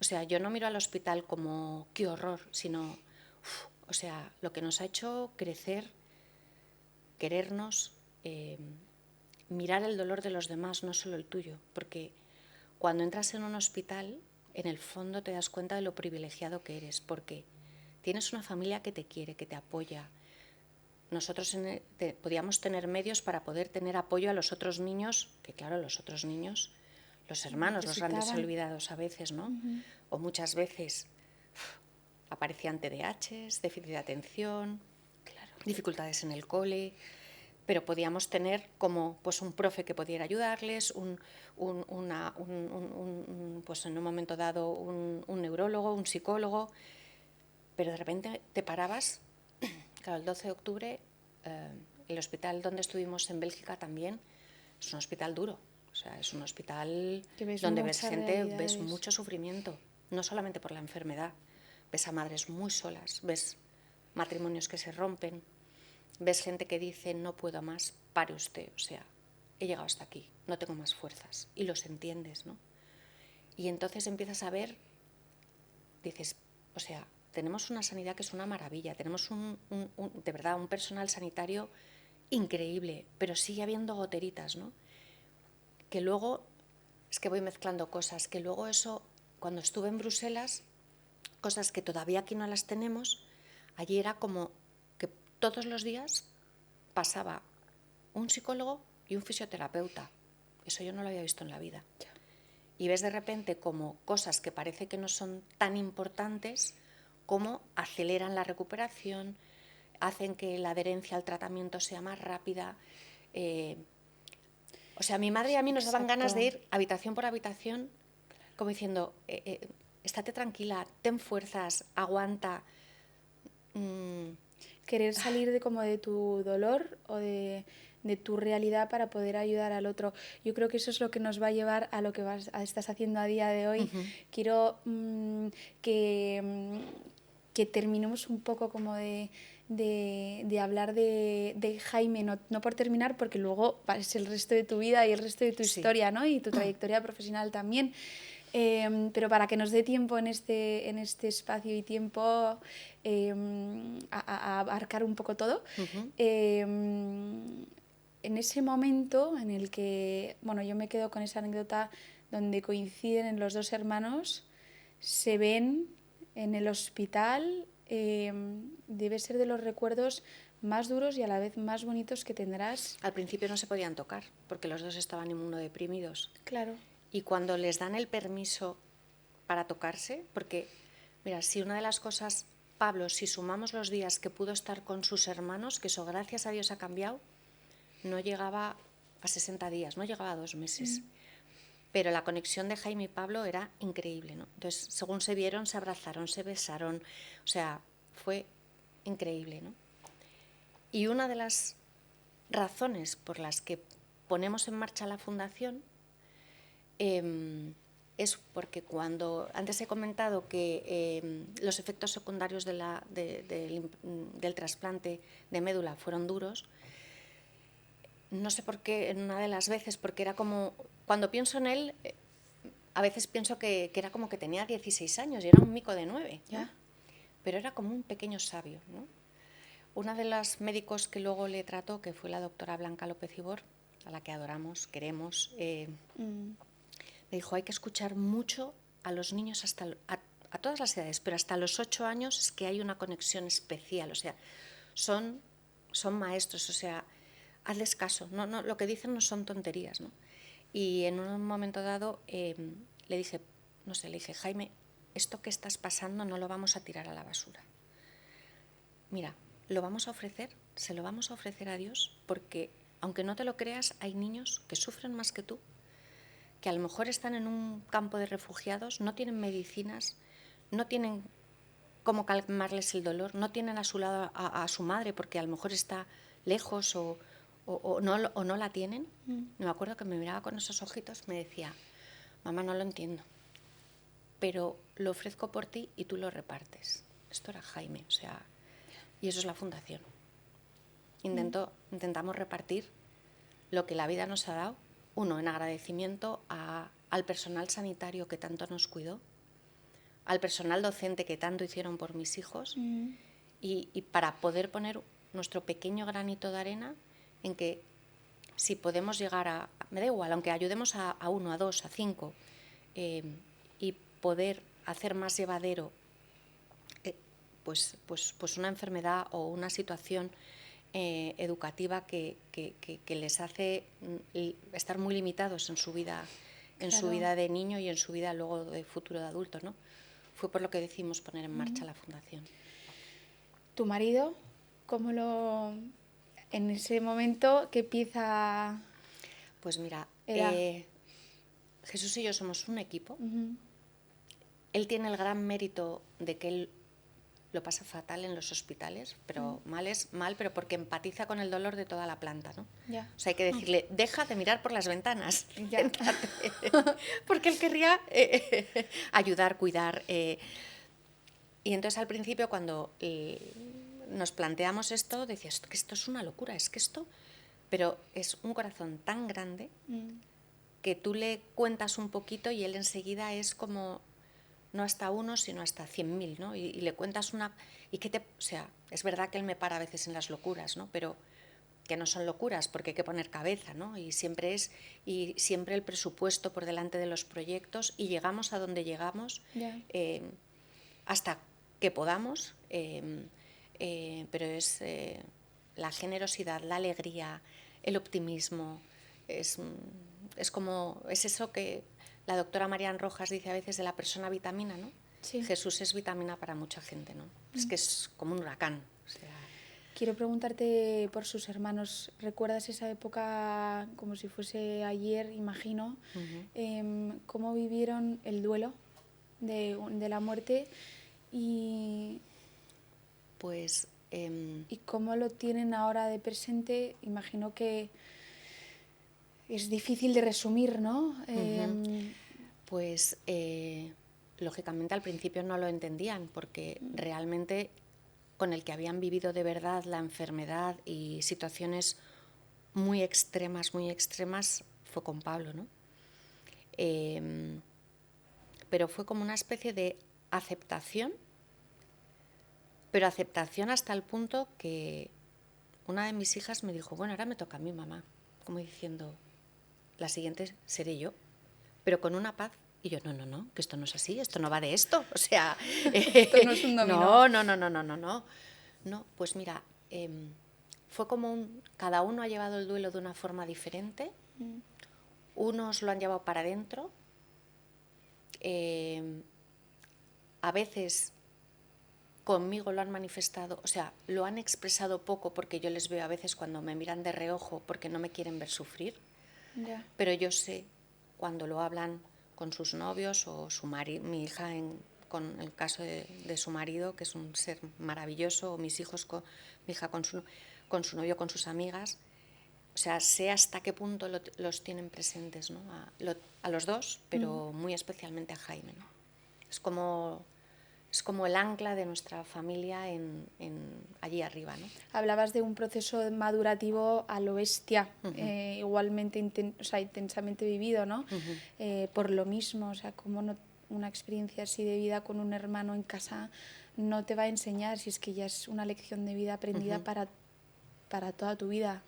O sea, yo no miro al hospital como qué horror, sino, o sea, lo que nos ha hecho crecer, querernos, mirar el dolor de los demás, no solo el tuyo. Porque cuando entras en un hospital, en el fondo te das cuenta de lo privilegiado que eres, porque tienes una familia que te quiere, que te apoya. Nosotros podíamos tener medios para poder tener apoyo a los otros niños, que claro, los otros niños, los hermanos, los grandes olvidados a veces, ¿no? O muchas veces aparecían TDAHs, déficit de atención, dificultades en el cole, pero podíamos tener como pues un profe que pudiera ayudarles, pues en un momento dado un neurólogo, un psicólogo, pero de repente te parabas. Claro, el 12 de octubre, el hospital donde estuvimos en Bélgica también es un hospital duro. O sea, es un hospital donde ves gente, ves mucho sufrimiento, no solamente por la enfermedad. Ves a madres muy solas, ves matrimonios que se rompen, ves gente que dice, no puedo más, pare usted. O sea, he llegado hasta aquí, no tengo más fuerzas. Y los entiendes, ¿no? Y entonces empiezas a ver, dices, o sea, tenemos una sanidad que es una maravilla, tenemos de verdad un personal sanitario increíble, pero sigue habiendo goteritas, ¿no? Que luego, es que voy mezclando cosas, que luego eso, cuando estuve en Bruselas, cosas que todavía aquí no las tenemos, allí era como que todos los días pasaba un psicólogo y un fisioterapeuta. Eso yo no lo había visto en la vida. Y ves de repente como cosas que parece que no son tan importantes, cómo aceleran la recuperación, hacen que la adherencia al tratamiento sea más rápida. O sea, a mi madre y a mí nos daban ganas de ir habitación por habitación, como diciendo, estate tranquila, ten fuerzas, aguanta. Querer salir de tu dolor o de tu realidad para poder ayudar al otro. Yo creo que eso es lo que nos va a llevar a lo que estás haciendo a día de hoy. Quiero que terminemos un poco como de hablar de Jaime, no por terminar, porque luego es el resto de tu vida y el resto de tu historia, ¿no? Y tu trayectoria profesional también. Pero para que nos dé tiempo en este espacio y tiempo a abarcar un poco todo, en ese momento en el que, bueno, yo me quedo con esa anécdota donde coinciden en los dos hermanos, se ven en el hospital, debe ser de los recuerdos más duros y a la vez más bonitos que tendrás. Al principio no se podían tocar porque los dos estaban inmunodeprimidos. Claro. Y cuando les dan el permiso para tocarse, porque, mira, si una de las cosas, Pablo, si sumamos los días que pudo estar con sus hermanos, que eso gracias a Dios ha cambiado, no llegaba a 60 días, no llegaba a 2 meses. Pero la conexión de Jaime y Pablo era increíble, ¿no? Entonces, según se vieron, se abrazaron, se besaron, o sea, fue increíble, ¿no? Y una de las razones por las que ponemos en marcha la fundación es porque antes he comentado que los efectos secundarios del trasplante de médula fueron duros. No sé por qué, en una de las veces, porque era como, cuando pienso en él, a veces pienso que era como que tenía 16 años y era un mico de 9, ¿no? ¿Ya? Pero era como un pequeño sabio, ¿no? Una de las médicos que luego le trató, que fue la doctora Blanca López Ibor, a la que adoramos, queremos, me dijo, hay que escuchar mucho a los niños a todas las edades, pero hasta los 8 años es que hay una conexión especial, o sea, son maestros, o sea, hazles caso, no, lo que dicen no son tonterías, ¿no? Y en un momento dado le dije, Jaime, esto que estás pasando no lo vamos a tirar a la basura. Mira, lo vamos a ofrecer, se lo vamos a ofrecer a Dios, porque aunque no te lo creas, hay niños que sufren más que tú, que a lo mejor están en un campo de refugiados, no tienen medicinas, no tienen cómo calmarles el dolor, no tienen a su lado a su madre porque a lo mejor está lejos o no la tienen. Me acuerdo que me miraba con esos ojitos, me decía, mamá, no lo entiendo, pero lo ofrezco por ti y tú lo repartes. Esto era Jaime, o sea, y eso es la fundación. Intentamos repartir lo que la vida nos ha dado, uno, en agradecimiento al personal sanitario que tanto nos cuidó, al personal docente que tanto hicieron por mis hijos, y para poder poner nuestro pequeño granito de arena en que si podemos llegar me da igual, aunque ayudemos a 1, a 2, a 5, y poder hacer más llevadero pues una enfermedad o una situación educativa que les hace estar muy limitados en su vida, su vida de niño y en su vida luego de futuro de adulto, ¿no? Fue por lo que decidimos poner en marcha la fundación. ¿Tu marido, en ese momento, qué pieza? Pues mira, era? Jesús y yo somos un equipo. Él tiene el gran mérito de que él lo pasa fatal en los hospitales, pero mal, pero porque empatiza con el dolor de toda la planta, ¿no? Ya. O sea, hay que decirle, deja de mirar por las ventanas, Ya. porque él querría ayudar, cuidar. Y entonces al principio cuando nos planteamos esto, decías, que esto es una locura, es que esto... Pero es un corazón tan grande que tú le cuentas un poquito y él enseguida es como... no hasta 1, sino hasta 100.000, ¿no? Y le cuentas una... o sea, es verdad que él me para a veces en las locuras, ¿no? Pero que no son locuras, porque hay que poner cabeza, ¿no? Y siempre el presupuesto por delante de los proyectos, y llegamos a donde llegamos, hasta que podamos, pero es la generosidad, la alegría, el optimismo, es eso que la doctora Marian Rojas dice a veces de la persona vitamina, ¿no? Sí. Jesús es vitamina para mucha gente, ¿no? Es que es como un huracán. O sea... Quiero preguntarte por sus hermanos. ¿Recuerdas esa época como si fuese ayer, imagino? ¿Cómo vivieron el duelo de la muerte? Pues... ¿Y cómo lo tienen ahora de presente? Imagino que es difícil de resumir, ¿no? Pues lógicamente al principio no lo entendían, porque realmente con el que habían vivido de verdad la enfermedad y situaciones muy extremas fue con Pablo, ¿no? Pero fue como una especie de aceptación, pero aceptación hasta el punto que una de mis hijas me dijo, bueno, ahora me toca a mí, mamá, como diciendo, la siguiente seré yo, pero con una paz. Y yo, no, que esto no es así, esto no va de esto. O sea, esto no es un dominó. No, pues mira, fue como cada uno ha llevado el duelo de una forma diferente. Unos lo han llevado para adentro. A veces conmigo lo han manifestado, o sea, lo han expresado poco, porque yo les veo a veces cuando me miran de reojo porque no me quieren ver sufrir. Pero yo sé cuando lo hablan con sus novios o mi hija con el caso de su marido, que es un ser maravilloso, o mis hijos, mi hija con su novio, con sus amigas, o sea, sé hasta qué punto los tienen presentes, ¿no? A los dos, pero muy especialmente a Jaime, ¿no? Es como el ancla de nuestra familia allí arriba, ¿no? Hablabas de un proceso madurativo a lo bestia, igualmente o sea, intensamente vivido, ¿no? Por lo mismo, o sea, como una experiencia así de vida con un hermano en casa no te va a enseñar si es que ya es una lección de vida aprendida para toda tu vida.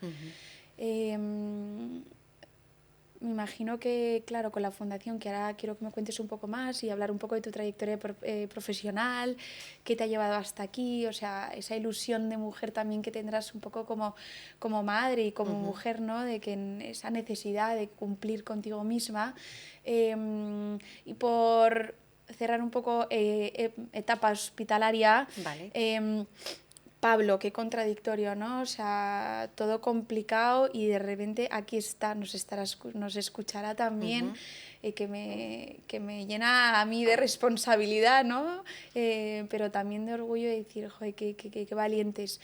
Me imagino que, claro, con la fundación, que ahora quiero que me cuentes un poco más y hablar un poco de tu trayectoria profesional, qué te ha llevado hasta aquí, o sea, esa ilusión de mujer también que tendrás un poco como madre y como mujer, ¿no? De que esa necesidad de cumplir contigo misma. Y por cerrar un poco etapa hospitalaria, Vale. Pablo, qué contradictorio, ¿no? O sea, todo complicado y de repente aquí está, nos escuchará también, que me llena a mí de responsabilidad, ¿no? Pero también de orgullo de decir, joder, qué valientes.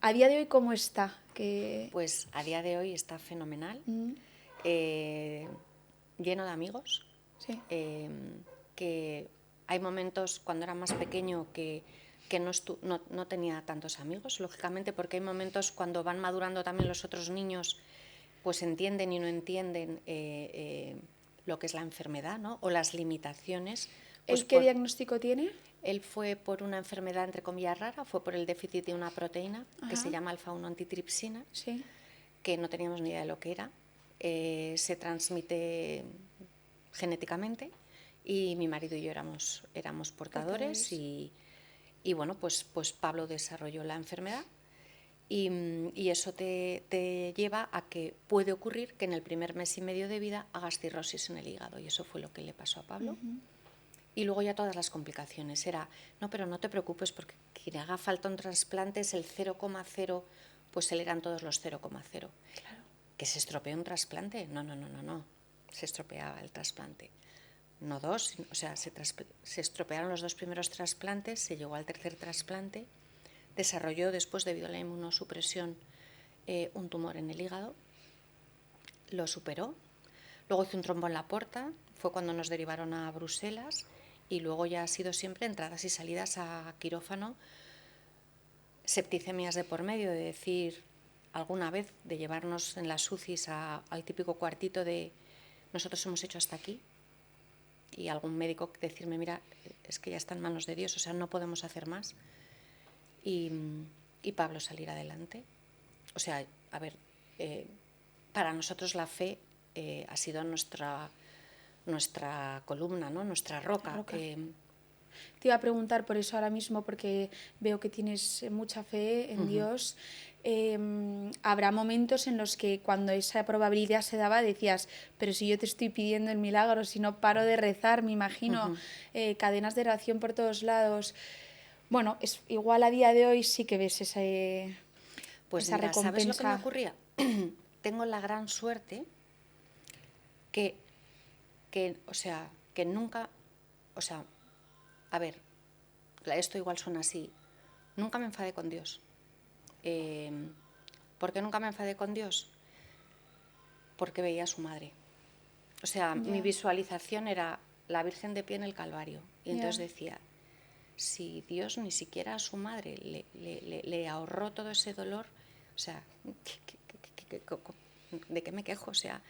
A día de hoy, ¿cómo está? Pues a día de hoy está fenomenal, lleno de amigos, Sí. que hay momentos cuando era más pequeño que no tenía tantos amigos, lógicamente, porque hay momentos cuando van madurando también los otros niños, pues entienden y no entienden lo que es la enfermedad, ¿no? O las limitaciones. Pues ¿El qué diagnóstico tiene? Él fue por una enfermedad, entre comillas, rara, fue por el déficit de una proteína que se llama alfa-1 antitripsina, sí, que no teníamos ni idea de lo que era. Se transmite genéticamente y mi marido y yo éramos portadores. Y bueno, pues Pablo desarrolló la enfermedad y eso te lleva a que puede ocurrir que en el primer mes y medio de vida hagas cirrosis en el hígado, y eso fue lo que le pasó a Pablo. Y luego ya todas las complicaciones. No, pero no te preocupes, porque quien haga falta un trasplante es el 0,0, pues él eran todos los 0,0. Claro. ¿Que se estropea un trasplante? No. Se estropeaba el trasplante. No dos, o sea, se estropearon los 2 primeros trasplantes, se llegó al tercer trasplante, desarrolló después, debido a la inmunosupresión, un tumor en el hígado, lo superó, luego hizo un trombo en la porta, fue cuando nos derivaron a Bruselas, y luego ya ha sido siempre entradas y salidas a quirófano, septicemias de por medio, de decir, alguna vez, de llevarnos en las UCIs al típico cuartito de nosotros hemos hecho hasta aquí, y algún médico decirme, mira, es que ya está en manos de Dios, o sea, no podemos hacer más. Y Pablo salir adelante. O sea, a ver, para nosotros la fe ha sido nuestra columna, ¿no? Nuestra roca. Te iba a preguntar por eso ahora mismo, porque veo que tienes mucha fe en Dios. Habrá momentos en los que cuando esa probabilidad se daba decías, pero si yo te estoy pidiendo el milagro, si no paro de rezar, me imagino, cadenas de oración por todos lados. Bueno, igual a día de hoy sí que ves esa recompensa. ¿Sabes lo que me ocurría? Tengo la gran suerte que nunca, a ver, esto igual suena así, nunca me enfadé con Dios. ¿Por qué nunca me enfadé con Dios? Porque veía a su madre. O sea, mi visualización era la Virgen de pie en el Calvario. Y entonces decía, si Dios ni siquiera a su madre le ahorró todo ese dolor, o sea, ¿de qué me quejo? O sea,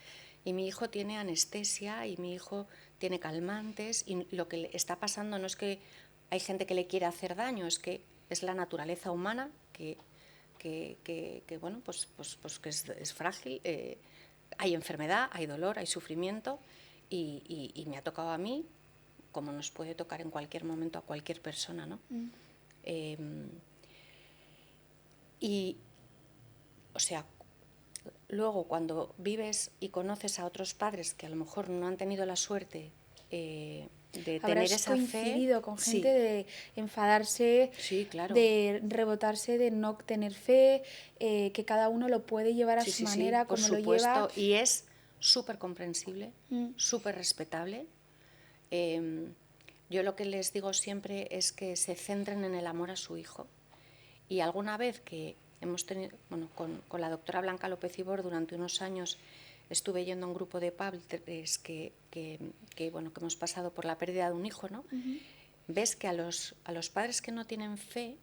y mi hijo tiene anestesia y mi hijo tiene calmantes, y lo que le está pasando no es que hay gente que le quiere hacer daño, es que es la naturaleza humana que bueno, pues que es frágil, hay enfermedad, hay dolor, hay sufrimiento, y me ha tocado a mí, como nos puede tocar en cualquier momento a cualquier persona, ¿no? Y, o sea, luego cuando vives y conoces a otros padres que a lo mejor no han tenido la suerte de tener esa fe. Habrás coincidido con gente de enfadarse, sí, claro, de rebotarse, de no tener fe, que cada uno lo puede llevar a su manera, por como supuesto, lo lleva. Y es súper comprensible, súper respetable. Yo lo que les digo siempre es que se centren en el amor a su hijo. Y alguna vez que hemos tenido, bueno, con la doctora Blanca López Ibor durante unos años estuve yendo a un grupo de padres que hemos pasado por la pérdida de un hijo, ¿no? Ves que a los padres que no tienen fe,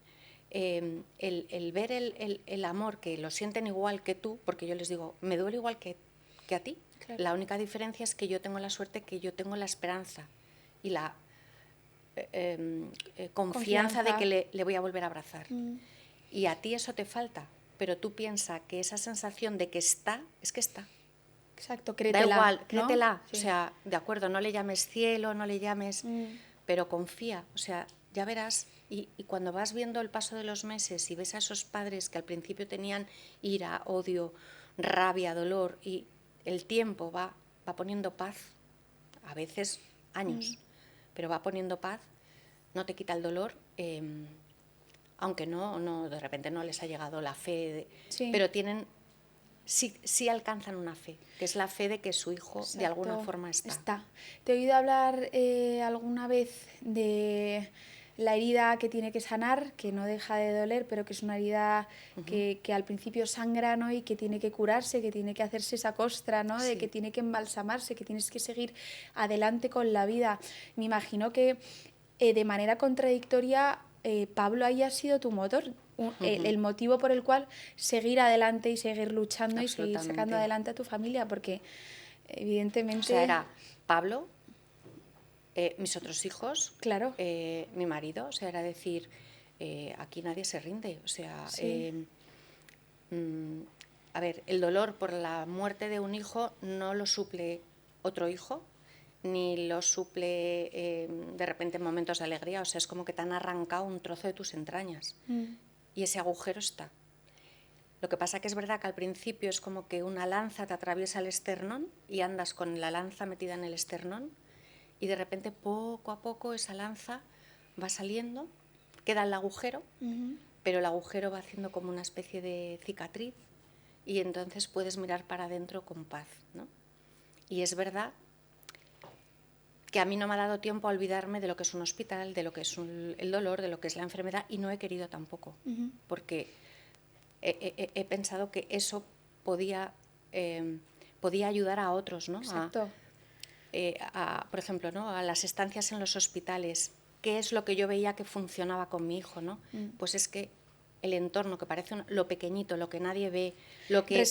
el ver el amor, que lo sienten igual que tú, porque yo les digo, me duele igual que a ti. Claro. La única diferencia es que yo tengo la suerte, que yo tengo la esperanza y la confianza de que le voy a volver a abrazar. Y a ti eso te falta, pero tú piensas que esa sensación de que está, es que está. Exacto, créetela. Da igual, ¿no? créetela. Sí. O sea, de acuerdo, no le llames cielo, no le llames... pero confía, o sea, ya verás. Y cuando vas viendo el paso de los meses y ves a esos padres que al principio tenían ira, odio, rabia, dolor, y el tiempo va poniendo paz, a veces años, pero va poniendo paz, no te quita el dolor, aunque no de repente no les ha llegado la fe, pero tienen... Sí alcanzan una fe, que es la fe de que su hijo de alguna forma está. Te he oído hablar alguna vez de la herida que tiene que sanar, que no deja de doler, pero que es una herida que al principio sangra, ¿no? Y que tiene que curarse, que tiene que hacerse esa costra, ¿no? De que tiene que embalsamarse, que tienes que seguir adelante con la vida. Me imagino que de manera contradictoria Pablo haya sido tu motor. El motivo por el cual seguir adelante y seguir luchando y seguir sacando adelante a tu familia, porque evidentemente... O sea, era Pablo, mis otros hijos, claro. Mi marido, o sea, era decir, aquí nadie se rinde, o sea... a ver, el dolor por la muerte de un hijo no lo suple otro hijo, ni lo suple de repente en momentos de alegría, o sea, es como que te han arrancado un trozo de tus entrañas. Y ese agujero está. Lo que pasa que es verdad que al principio es como que una lanza te atraviesa el esternón y andas con la lanza metida en el esternón y de repente poco a poco esa lanza va saliendo, queda el agujero, pero el agujero va haciendo como una especie de cicatriz y entonces puedes mirar para adentro con paz, ¿no? Y es verdad que a mí no me ha dado tiempo a olvidarme de lo que es un hospital, de lo que es el dolor, de lo que es la enfermedad, y no he querido tampoco, porque he pensado que eso podía ayudar a otros, ¿no? Exacto. Por ejemplo, ¿no? A las estancias en los hospitales. ¿Qué es lo que yo veía que funcionaba con mi hijo, ¿no? Pues es que el entorno, que parece lo pequeñito, lo que nadie ve, lo que...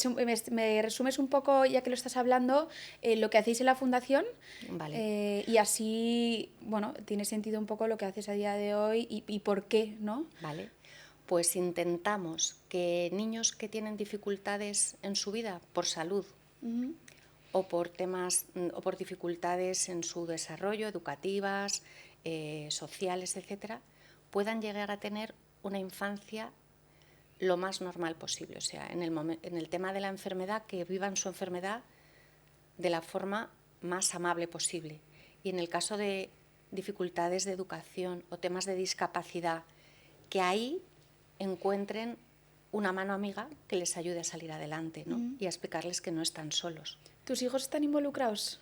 ¿Me resumes un poco, ya que lo estás hablando, lo que hacéis en la fundación? Vale. Y así, bueno, tiene sentido un poco lo que haces a día de hoy y por qué, ¿no? Vale. Pues intentamos que niños que tienen dificultades en su vida por salud o por temas o por dificultades en su desarrollo, educativas, sociales, etcétera, puedan llegar a tener una infancia lo más normal posible. O sea, en el tema de la enfermedad, que vivan su enfermedad de la forma más amable posible. Y en el caso de dificultades de educación o temas de discapacidad, que ahí encuentren una mano amiga que les ayude a salir adelante, ¿no? Y a explicarles que no están solos. ¿Tus hijos están involucrados?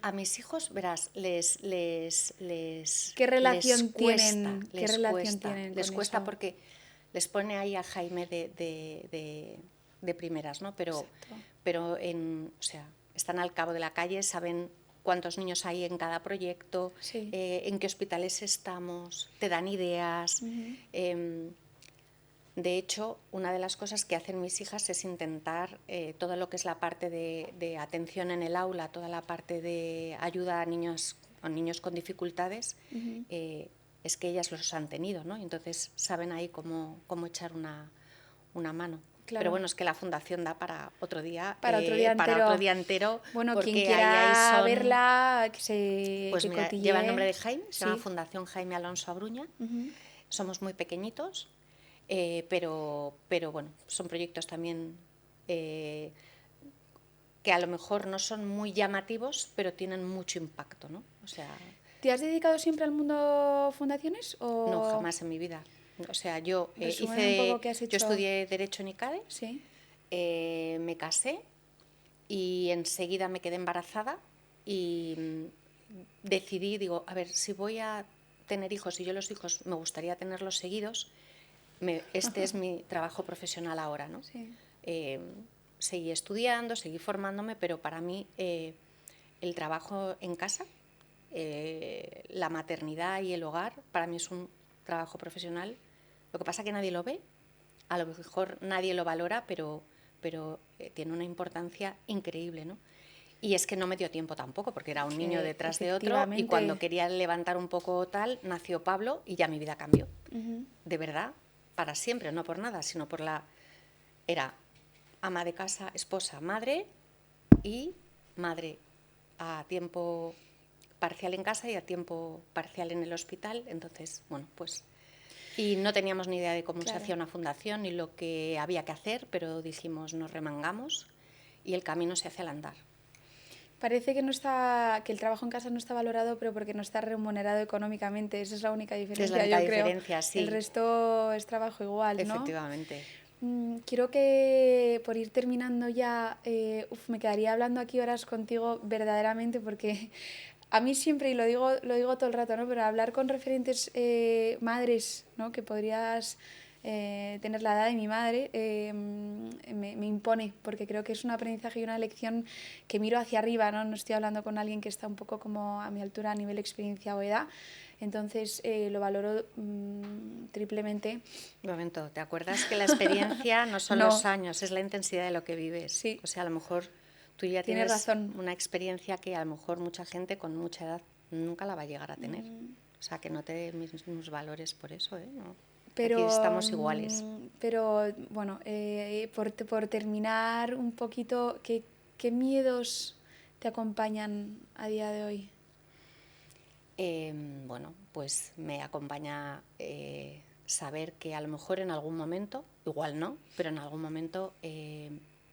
A mis hijos, verás, ¿Qué relación cuesta, tienen les con cuesta eso? porque les pone ahí a Jaime de primeras, ¿no? Pero o sea, están al cabo de la calle, saben cuántos niños hay en cada proyecto, en qué hospitales estamos, te dan ideas. De hecho, una de las cosas que hacen mis hijas es intentar todo lo que es la parte de atención en el aula, toda la parte de ayuda a niños con dificultades, es que ellas los han tenido, ¿no? Entonces saben ahí cómo echar una mano. Claro. Pero bueno, es que la fundación da para otro día. Para otro día entero. Bueno, quien quiera verla, que se pues que mira, cotillee. Lleva el nombre de Jaime, se llama Fundación Jaime Alonso Abruña. Somos muy pequeñitos, pero bueno, son proyectos también que a lo mejor no son muy llamativos, pero tienen mucho impacto, ¿no? O sea, ¿te has dedicado siempre al mundo fundaciones? ¿O? No, jamás en mi vida. O sea, yo yo estudié Derecho en ICADE, ¿sí? Me casé y enseguida me quedé embarazada y decidí, digo, a ver, si voy a tener hijos y yo los hijos me gustaría tenerlos seguidos, este es mi trabajo profesional ahora, ¿no? Sí. Seguí estudiando, seguí formándome, pero para mí el trabajo en casa, la maternidad y el hogar, para mí es un trabajo profesional. Lo que pasa es que nadie lo ve, a lo mejor nadie lo valora, pero tiene una importancia increíble, ¿no? Y es que no me dio tiempo tampoco, porque era un niño detrás de otro, y cuando quería levantar un poco tal, nació Pablo y ya mi vida cambió. De verdad, para siempre, no por nada, sino por la... Era ama de casa, esposa, madre y madre a tiempo parcial en casa y a tiempo parcial en el hospital. Entonces, bueno, pues... Y no teníamos ni idea de cómo se hacía una fundación ni lo que había que hacer, pero dijimos, nos remangamos y el camino se hace al andar. Parece que que el trabajo en casa no está valorado, pero porque no está remunerado económicamente. Esa es la única diferencia, es la única diferencia, creo. Sí. El resto es trabajo igual, ¿no? Efectivamente. Quiero que, por ir terminando ya, me quedaría hablando aquí horas contigo verdaderamente, porque a mí siempre, y lo digo todo el rato, ¿no? Pero hablar con referentes madres, ¿no? Que podrías tener la edad de mi madre, me impone, porque creo que es un aprendizaje y una lección que miro hacia arriba, ¿no? No estoy hablando con alguien que está un poco como a mi altura a nivel experiencia o edad. Entonces lo valoro triplemente. Un momento, ¿te acuerdas que la experiencia no son los años, es la intensidad de lo que vives? Sí. O sea, a lo mejor tú ya tienes razón. Una experiencia que a lo mejor mucha gente con mucha edad nunca la va a llegar a tener. O sea, que no te dé mismos valores por eso, ¿eh? No. Pero, aquí estamos iguales. Pero, bueno, por terminar un poquito, ¿qué miedos te acompañan a día de hoy? Bueno, pues me acompaña saber que a lo mejor en algún momento, igual no, pero en algún momento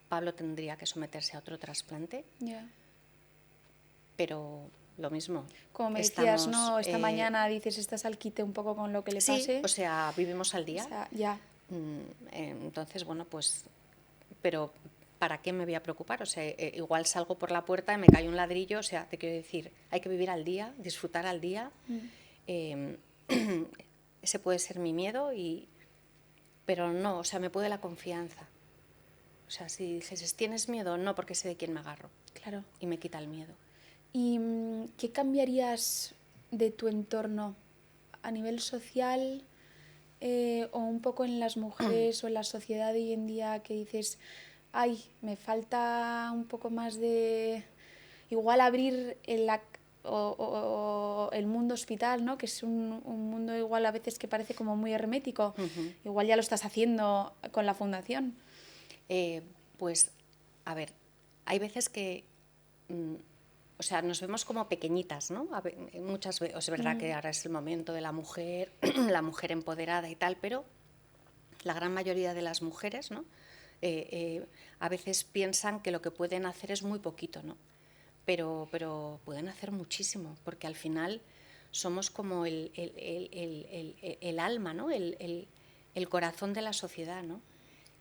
Pablo tendría que someterse a otro trasplante. Yeah. Pero lo mismo. Como me decías, ¿no? Esta mañana dices, estás al quite un poco con lo que le pase. Sí, o sea, vivimos al día. O sea, ya. Entonces, bueno, pues, pero ¿para qué me voy a preocupar? O sea, igual salgo por la puerta y me cae un ladrillo, o sea, te quiero decir, hay que vivir al día, disfrutar al día. Ese puede ser mi miedo, pero no, o sea, me puede la confianza. O sea, si dices, ¿tienes miedo? No, porque sé de quién me agarro. Claro. Y me quita el miedo. ¿Y qué cambiarías de tu entorno a nivel social o un poco en las mujeres o en la sociedad de hoy en día que dices, ay, me falta un poco más de... Igual abrir el mundo hospital, ¿no? Que es un mundo igual a veces que parece como muy hermético. Igual ya lo estás haciendo con la fundación. Pues, a ver, hay veces que... o sea, nos vemos como pequeñitas, ¿no? Muchas veces, es verdad que ahora es el momento de la mujer, la mujer empoderada y tal, pero la gran mayoría de las mujeres, ¿no? A veces piensan que lo que pueden hacer es muy poquito, ¿no? Pero pueden hacer muchísimo, porque al final somos como el alma, ¿no? El corazón de la sociedad, ¿no?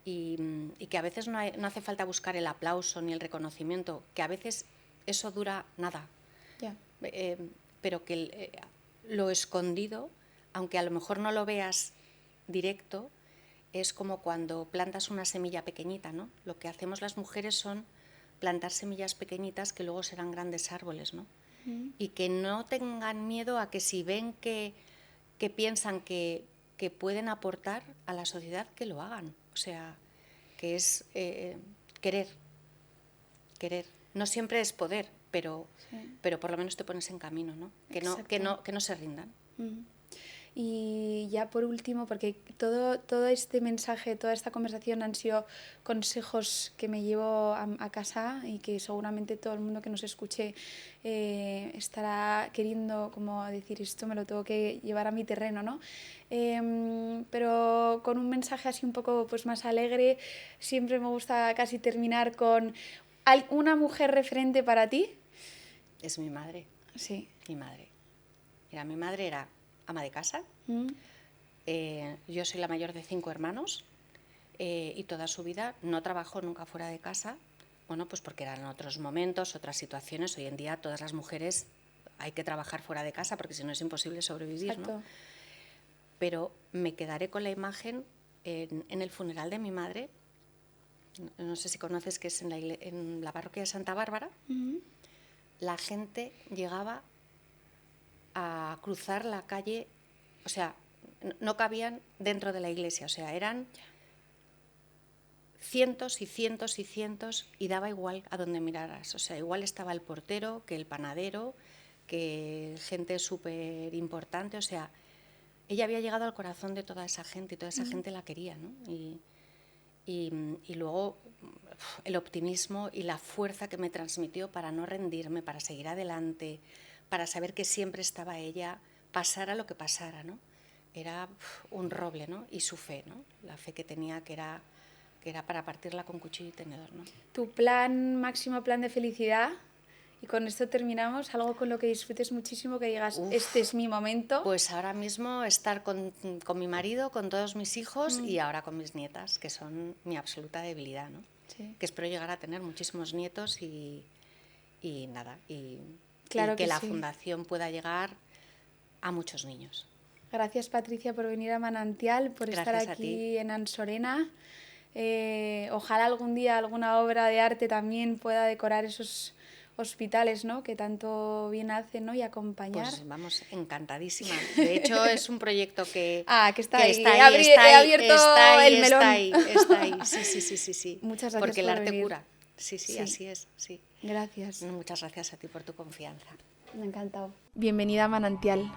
Y que a veces no hace falta buscar el aplauso ni el reconocimiento, que a veces eso dura nada. Yeah. Pero que lo escondido, aunque a lo mejor no lo veas directo, es como cuando plantas una semilla pequeñita, ¿no? Lo que hacemos las mujeres son plantar semillas pequeñitas que luego serán grandes árboles, ¿no? Y que no tengan miedo a que si ven que piensan que pueden aportar a la sociedad, que lo hagan. O sea, que es querer. No siempre es poder, pero por lo menos te pones en camino, ¿no? Que no se rindan. Y ya por último, porque todo este mensaje, toda esta conversación han sido consejos que me llevo a casa y que seguramente todo el mundo que nos escuche estará queriendo como decir, esto me lo tengo que llevar a mi terreno, ¿no? Pero con un mensaje así un poco pues, más alegre, siempre me gusta casi terminar con una mujer referente para ti. Es mi madre. Sí. Mi madre. Mira, mi madre era ama de casa. Yo soy la mayor de 5 hermanos y toda su vida no trabajó nunca fuera de casa. Bueno, pues porque eran otros momentos, otras situaciones. Hoy en día todas las mujeres hay que trabajar fuera de casa porque si no es imposible sobrevivir, ¿no? Pero me quedaré con la imagen en el funeral de mi madre, no sé si conoces que es en la parroquia de Santa Bárbara, la gente llegaba a cruzar la calle, o sea, no cabían dentro de la iglesia, o sea, eran cientos y cientos y cientos, y daba igual a donde miraras, o sea, igual estaba el portero, que el panadero, que gente súper importante, o sea, ella había llegado al corazón de toda esa gente y toda esa gente la quería, ¿no? Y luego el optimismo y la fuerza que me transmitió para no rendirme, para seguir adelante, para saber que siempre estaba ella, pasara lo que pasara, ¿no? Era un roble, ¿no? Y su fe, ¿no? La fe que tenía, que era para partirla con cuchillo y tenedor, ¿no? Tu máximo plan de felicidad, y con esto terminamos, algo con lo que disfrutes muchísimo, que digas, este es mi momento. Pues ahora mismo estar con mi marido, con todos mis hijos y ahora con mis nietas, que son mi absoluta debilidad, ¿no? Sí. Que espero llegar a tener muchísimos nietos y nada, Claro y que la sí. fundación pueda llegar a muchos niños. Gracias, Patricia, por venir a Manantial, por Gracias estar aquí en Ansorena. Ojalá algún día alguna obra de arte también pueda decorar esos hospitales, ¿no?, que tanto bien hacen, ¿no?, y acompañar. Pues vamos, encantadísima. De hecho, es un proyecto que está ahí. Está ahí, He abierto el melón. Está ahí. Sí. Muchas gracias porque el por arte venir. cura. Sí, así es. Sí. Gracias. Muchas gracias a ti por tu confianza. Me ha encantado. Bienvenida a Manantial.